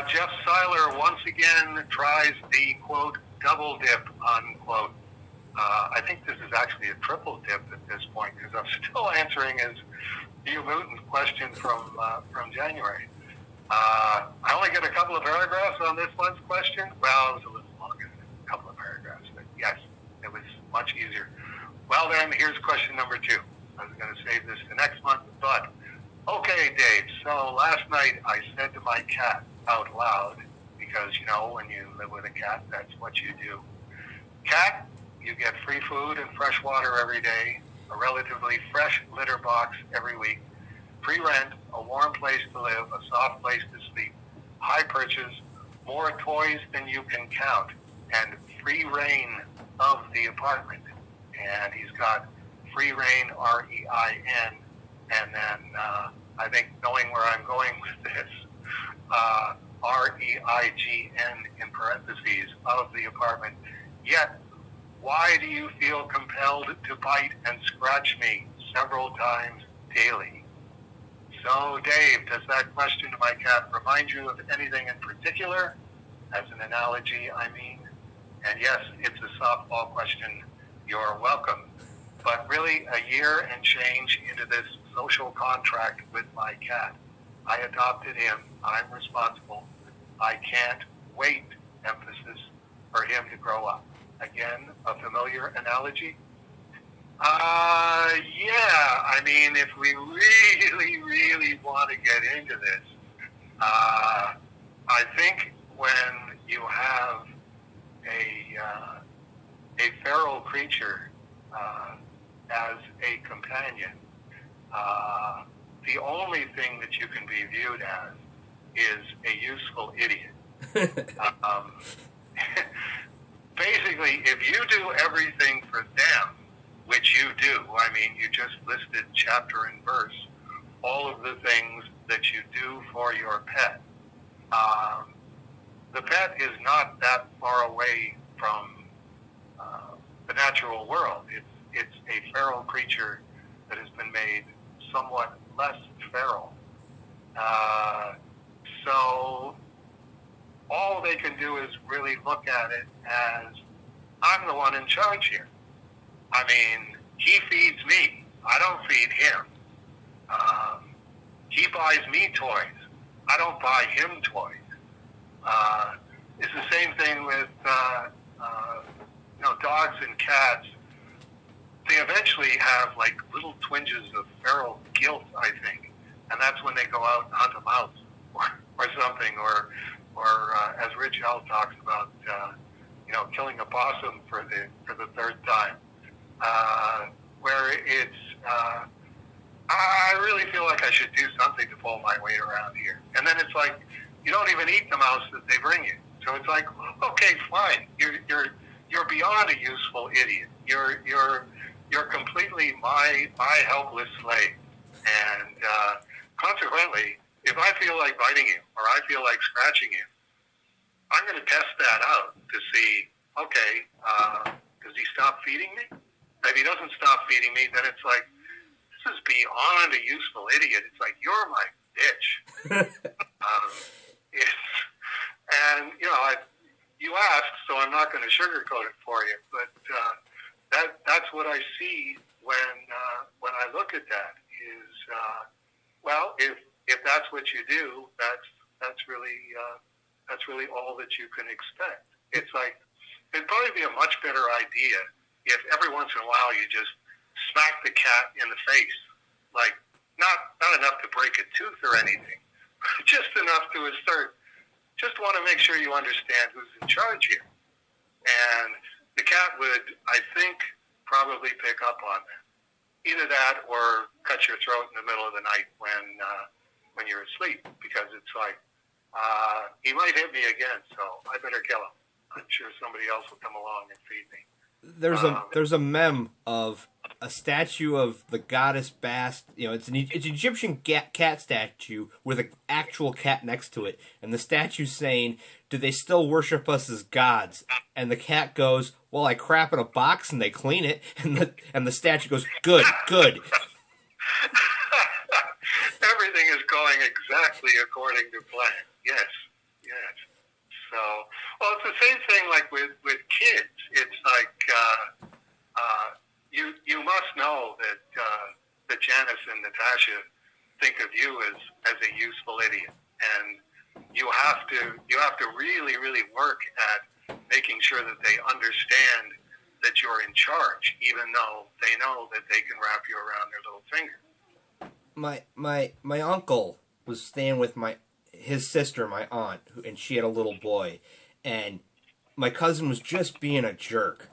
Jeff Seiler once again tries the, quote, double dip, unquote. I think this is actually a triple dip at this point because I'm still answering his Hugh Newton question from January. I only get a couple of paragraphs on this month's question. Well, it was a little longer than a couple of paragraphs, but yes, it was much easier. Well, then, here's question number 2. I was going to save this to next month, but okay, Dave. So last night I said to my cat out loud, because, you know, when you live with a cat, that's what you do. Cat, you get free food and fresh water every day, a relatively fresh litter box every week, free rent, a warm place to live, a soft place to sleep, high perches, more toys than you can count, and free rein of the apartment. And he's got free rein, R-E-I-N, and then I think knowing where I'm going with this, R-E-I-G-N in parentheses of the apartment. Yet, why do you feel compelled to bite and scratch me several times daily? So, Dave, does that question to my cat remind you of anything in particular? As an analogy, I mean. And yes, it's a softball question. You're welcome. But really, a year and change into this social contract with my cat. I adopted him. I'm responsible. I can't wait, emphasis, for him to grow up. Again, a familiar analogy? Yeah. I mean, if we really, really want to get into this, I think when you have a feral creature as a companion, the only thing that you can be viewed as is a useful idiot. Basically, if you do everything for them, which you do, I mean, you just listed chapter and verse, all of the things that you do for your pet. The pet is not that far away from the natural world. It's a feral creature that has been made somewhat less feral. So all they can do is really look at it as, I'm the one in charge here. I mean, he feeds me. I don't feed him. He buys me toys. I don't buy him toys. It's the same thing with dogs and cats. They eventually have like little twinges of feral guilt, I think, and that's when they go out and hunt a mouse or something, or as Rich L talks about, killing a possum for the third time, where it's I really feel like I should do something to pull my weight around here, and then it's like you don't even eat the mouse that they bring you, so it's like, okay, fine, you're beyond a useful idiot. You're completely my helpless slave, and consequently, if I feel like biting you or I feel like scratching you, I'm going to test that out to see, okay, does he stop feeding me? If he doesn't stop feeding me, then it's like, this is beyond a useful idiot. It's like, you're my bitch. You asked, so I'm not going to sugarcoat it for you, but that's what I see when I look at that is, if that's what you do, that's really all that you can expect. It's like, it'd probably be a much better idea if every once in a while you just smack the cat in the face, like not enough to break a tooth or anything, just enough to assert. Just want to make sure you understand who's in charge here. And the cat would, I think, probably pick up on that. Either that or cut your throat in the middle of the night when you're asleep, because it's like, he might hit me again, so I better kill him. I'm sure somebody else will come along and feed me. There's a meme of a statue of the goddess Bast. It's an Egyptian cat statue with an actual cat next to it, and the statue's saying, "Do they still worship us as gods?" And the cat goes, "Well, I crap in a box and they clean it." And the statue goes, "Good, good." everything is going exactly according to plan. Yes, yes. So, well, it's the same thing like with kids. It's like you must know that Janice and Natasha think of you as a useful idiot, and you have to really work at making sure that they understand that you're in charge, even though they know that they can wrap you around their little finger. My uncle was staying with his sister, my aunt, and she had a little boy, and my cousin was just being a jerk.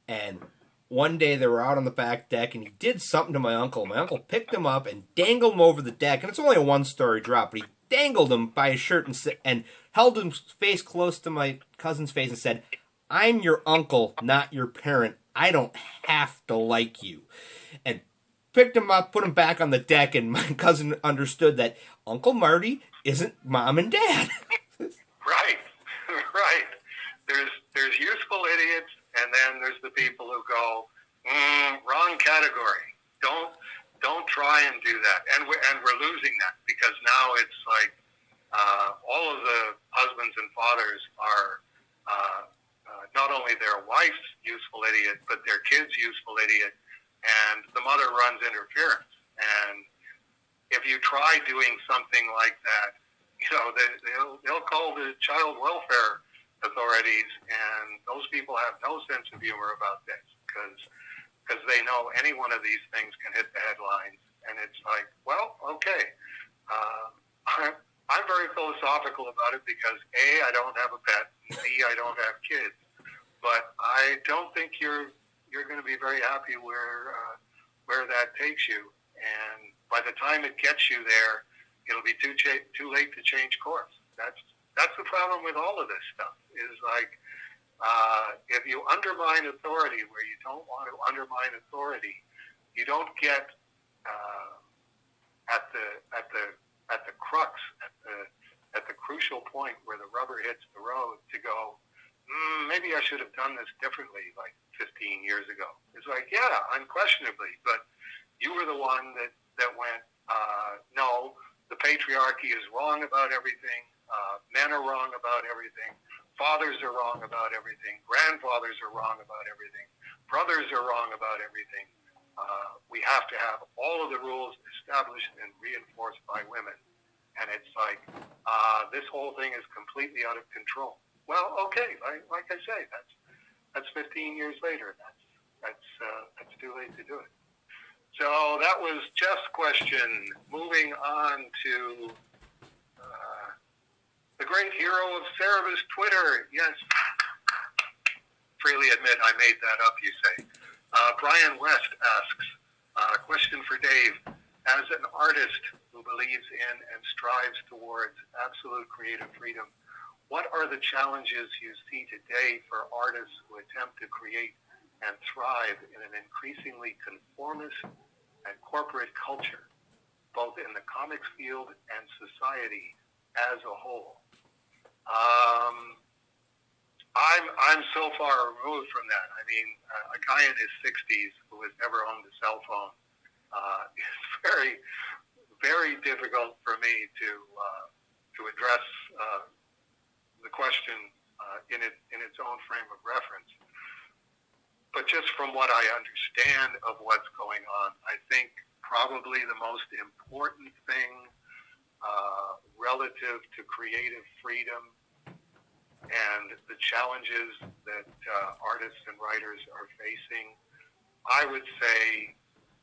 And one day they were out on the back deck, and he did something to my uncle. My uncle picked him up and dangled him over the deck, and it's only a one-story drop, but he dangled him by his shirt and held his face close to my cousin's face and said, "I'm your uncle, not your parent. I don't have to like you." And picked him up, put him back on the deck, and my cousin understood that Uncle Marty isn't mom and dad. Right, right. There's useful idiots, and then there's the people who go, wrong category. Don't try and do that. And we're losing that, because now it's like all of the husbands and fathers are not only their wife's useful idiot, but their kid's useful idiot, and the mother runs interference. And if you try doing something like that, they'll call the child welfare authorities, and those people have no sense of humor about this, because they know any one of these things can hit the headlines. And it's like, well, okay. I'm very philosophical about it because A, I don't have a pet, and B, I don't have kids. But I don't think you're going to be very happy where that takes you. And by the time it gets you there, it'll be too late to change course. That's the problem with all of this stuff. Is like if you undermine authority where you don't want to undermine authority, you don't get at the crux, at the crucial point where the rubber hits the road to go, maybe I should have done this differently like 15 years ago. It's like, yeah, unquestionably, but you were the one that went, no, the patriarchy is wrong about everything. Men are wrong about everything. Fathers are wrong about everything. Grandfathers are wrong about everything. Brothers are wrong about everything. We have to have all of the rules established and reinforced by women. And it's like, this whole thing is completely out of control. Well, okay, like I say, that's 15 years later. That's too late to do it. So that was Jeff's question. Moving on to the great hero of Cerebus, Twitter. Yes, freely admit I made that up, you say. Brian West asks, question for Dave. As an artist who believes in and strives towards absolute creative freedom, what are the challenges you see today for artists who attempt to create and thrive in an increasingly conformist and corporate culture, both in the comics field and society as a whole? I'm so far removed from that. I mean, a guy in his 60s who has never owned a cell phone is very, very difficult for me to address the question in its own frame of reference. But just from what I understand of what's going on, I think probably the most important thing relative to creative freedom and the challenges that artists and writers are facing, I would say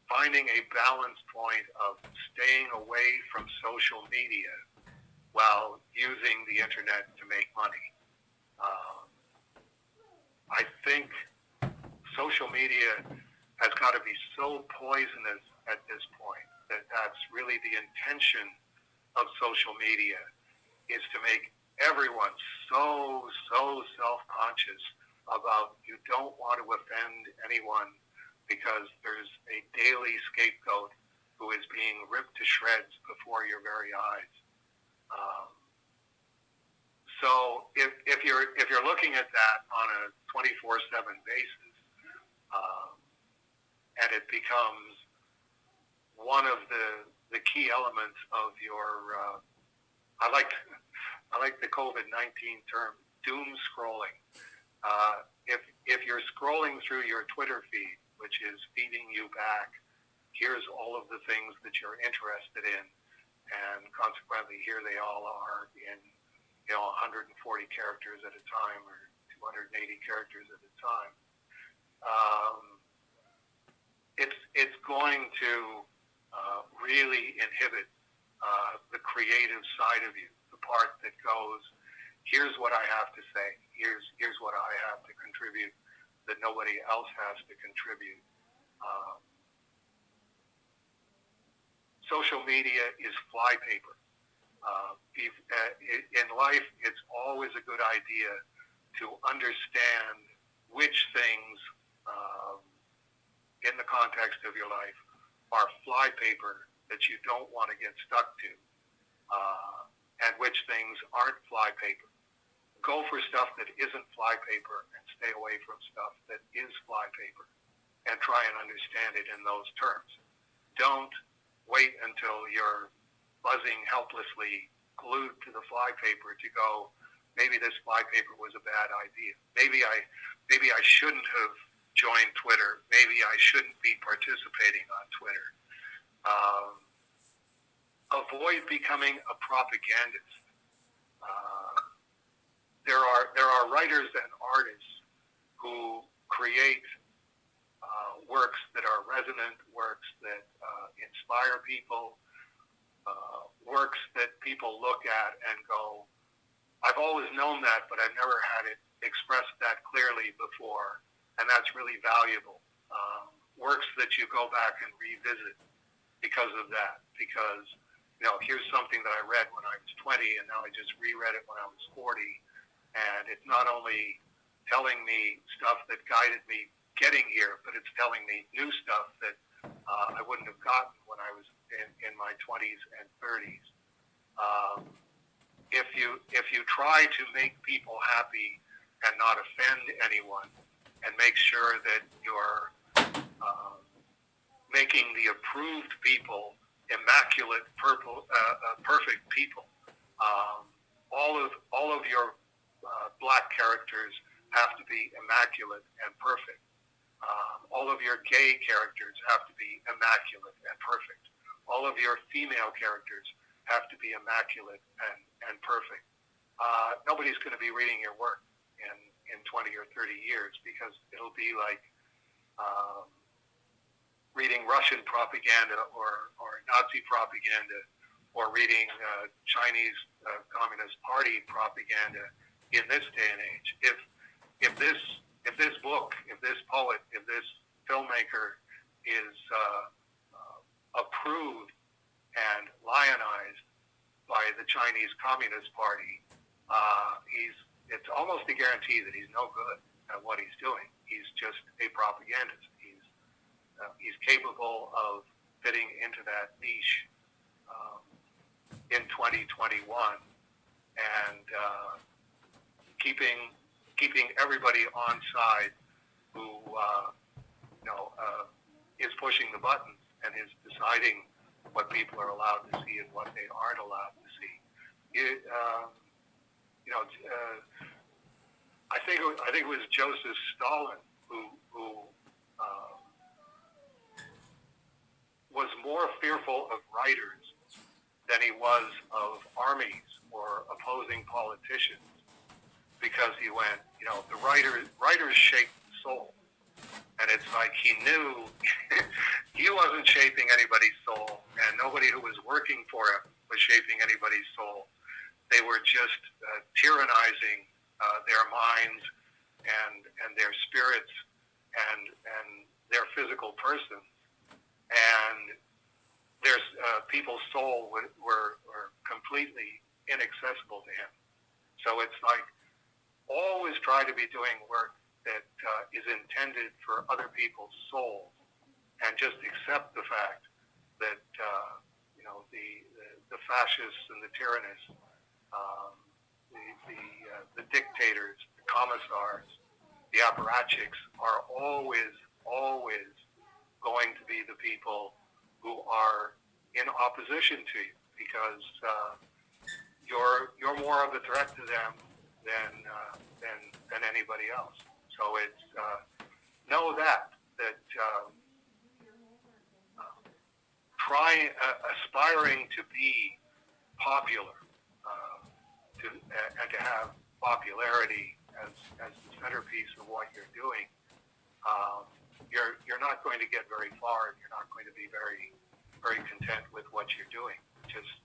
finding a balance point of staying away from social media while using the internet to make money. I think social media has got to be so poisonous at this point that that's really the intention of social media, is to make everyone so self-conscious about you don't want to offend anyone because there's a daily scapegoat who is being ripped to shreds before your very eyes. So if you're looking at that on a 24/7 basis, and it becomes one of the the key elements of your. I like the COVID-19 term, doom scrolling. If you're scrolling through your Twitter feed, which is feeding you back, here's all of the things that you're interested in, and consequently, here they all are in 140 characters at a time or 280 characters at a time. It's going to really inhibit the creative side of you, the part that goes, here's what I have to say, here's what I have to contribute that nobody else has to contribute. Social media is flypaper. In life, it's always a good idea to understand which things in the context of your life are flypaper that you don't want to get stuck to, and which things aren't flypaper. Go for stuff that isn't flypaper and stay away from stuff that is flypaper, and try and understand it in those terms. Don't wait until you're buzzing helplessly, glued to the flypaper to go, maybe this flypaper was a bad idea. Maybe I shouldn't have joined Twitter. Maybe I shouldn't be participating on Twitter. Avoid becoming a propagandist. There are writers and artists who create works that are resonant, works that inspire people, works that people look at and go, I've always known that, but I've never had it expressed that clearly before, and that's really valuable. Works that you go back and revisit because of that, because here's something that I read when I was 20, and now I just reread it when I was 40, and it's not only telling me stuff that guided me getting here, but it's telling me new stuff that I wouldn't have gotten when I was in my 20s and 30s. If you try to make people happy and not offend anyone, and make sure that you're making the approved people immaculate, perfect people, all of your black characters have to be immaculate and perfect. All of your gay characters have to be immaculate and perfect. All of your female characters have to be immaculate and perfect. Nobody's going to be reading your work in 20 or 30 years, because it'll be like reading Russian propaganda or Nazi propaganda, or reading Chinese Communist Party propaganda in this day and age. If this book, if this poet, if this filmmaker is approved and lionized by the Chinese Communist Party, it's almost a guarantee that he's no good at what he's doing. He's just a propagandist. He's capable of fitting into that niche in 2021 and keeping everybody on side who is pushing the buttons and is deciding what people are allowed to see and what they aren't allowed to see. I think it was Joseph Stalin who was more fearful of writers than he was of armies or opposing politicians, because he went, the writers shape the soul. And it's like he knew he wasn't shaping anybody's soul, and nobody who was working for him was shaping anybody's soul. They were just tyrannizing their minds and their spirits and their physical persons. And there's people's soul were completely inaccessible to him. So it's like, always try to be doing work that is intended for other people's souls, and just accept the fact that the fascists and the tyrannists, the dictators, the commissars, the apparatchiks are always going to be the people who are in opposition to you, because you're more of a threat to them than anybody else. So it's know that aspiring to be popular, and to have popularity as the centerpiece of what you're doing, you're not going to get very far. You're not going to be very content with what you're doing. Just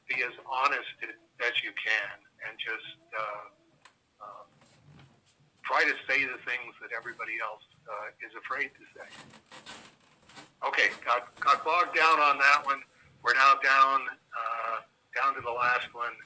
be as honest as you can, and just try to say the things that everybody else is afraid to say. Okay, got bogged down on that one. We're now down to the last one.